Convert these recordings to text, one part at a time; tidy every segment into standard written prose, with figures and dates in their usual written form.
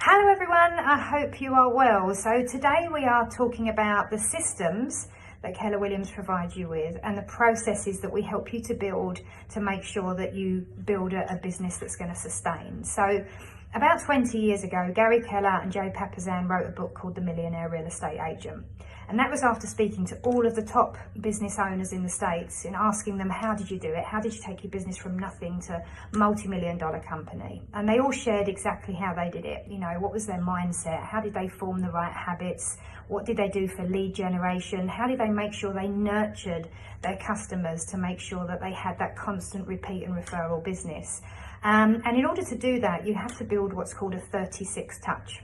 Hello everyone, I hope you are well. So today we are talking about the systems that Keller Williams provides you with and the processes that we help you to build to make sure that you build a business that's going to sustain. So about 20 years ago, Gary Keller and Joe Papasan wrote a book called The Millionaire Real Estate Agent. And that was after speaking to all of the top business owners in the States and asking them, how did you do it? How did you take your business from nothing to multi-million-dollar company? And they all shared exactly how they did it. You know, what was their mindset? How did they form the right habits? What did they do for lead generation? How did they make sure they nurtured their customers to make sure that they had that constant repeat and referral business? And in order to do that, you have to build what's called a 36 touch.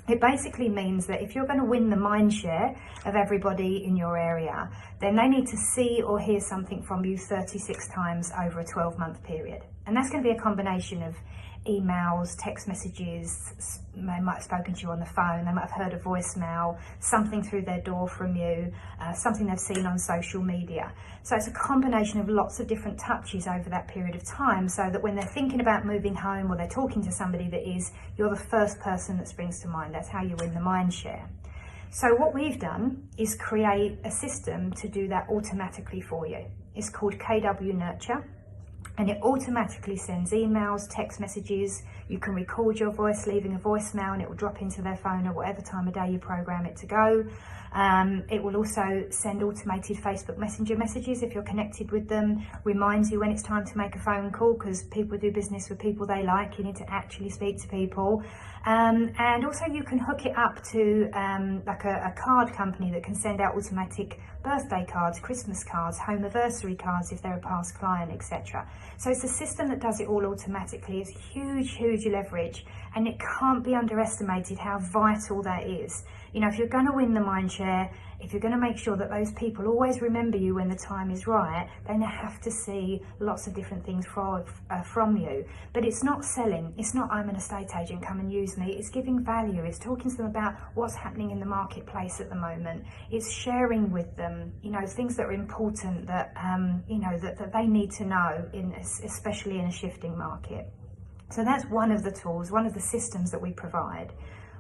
It basically means that if you're going to win the mind share of everybody in your area, then they need to see or hear something from you 36 times over a 12-month period. And that's going to be a combination of emails, text messages, they might have spoken to you on the phone, they might have heard a voicemail, something through their door from you, something they've seen on social media. So it's a combination of lots of different touches over that period of time, so that when they're thinking about moving home or they're talking to somebody that is, you're the first person that springs to mind. That's how you win the mind share. So what we've done is create a system to do that automatically for you. It's called KW Nurture. And it automatically sends emails, text messages. You can record your voice leaving a voicemail and it will drop into their phone at whatever time of day you program it to go. It will also send automated Facebook Messenger messages if you're connected with them, reminds you when it's time to make a phone call, because people do business with people they like. You need to actually speak to people. And also you can hook it up to like a card company that can send out automatic birthday cards, Christmas cards, home anniversary cards if they're a past client, etc. So it's a system that does it all automatically. It's huge leverage, and it can't be underestimated how vital that is. You know, if you're going to win the mind share, if you're going to make sure that those people always remember you when the time is right, then they have to see lots of different things from you. But it's not selling. It's not, I'm an estate agent, come and use me. It's giving value. It's talking to them about what's happening in the marketplace at the moment. It's sharing with them, you know, things that are important that, you know, that they need to know, especially in a shifting market. So that's one of the tools, one of the systems that we provide.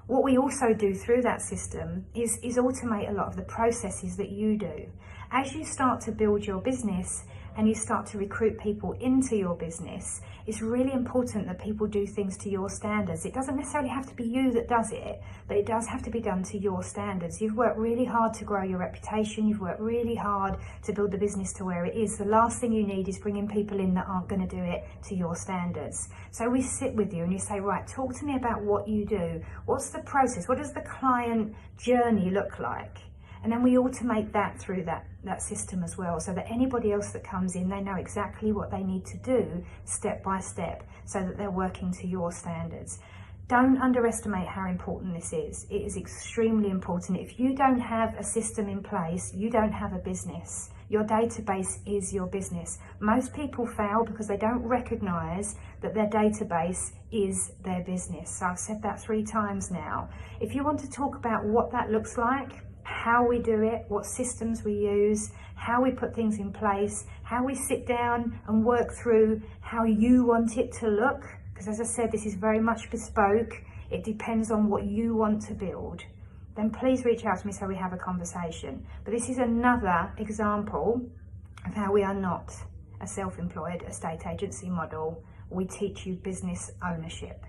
What we also do through that system is automate a lot of the processes that you do. As you start to build your business and you start to recruit people into your business, it's really important that people do things to your standards. It doesn't necessarily have to be you that does it, but it does have to be done to your standards. You've worked really hard to grow your reputation. You've worked really hard to build the business to where it is. The last thing you need is bringing people in that aren't going to do it to your standards. So we sit with you and you say, right, talk to me about what you do. What's the process? What does the client journey look like? And then we automate that through that system as well, so that anybody else that comes in, they know exactly what they need to do step by step, so that they're working to your standards. Don't underestimate how important this is. It is extremely important. If you don't have a system in place, you don't have a business. Your database is your business. Most people fail because they don't recognize that their database is their business. So I've said that 3 times now. If you want to talk about what that looks like, how we do it, what systems we use, how we put things in place, how we sit down and work through how you want it to look, because as I said, this is very much bespoke. It depends on what you want to build. Then please reach out to me so we have a conversation. But this is another example of how we are not a self-employed estate agency model. We teach you business ownership.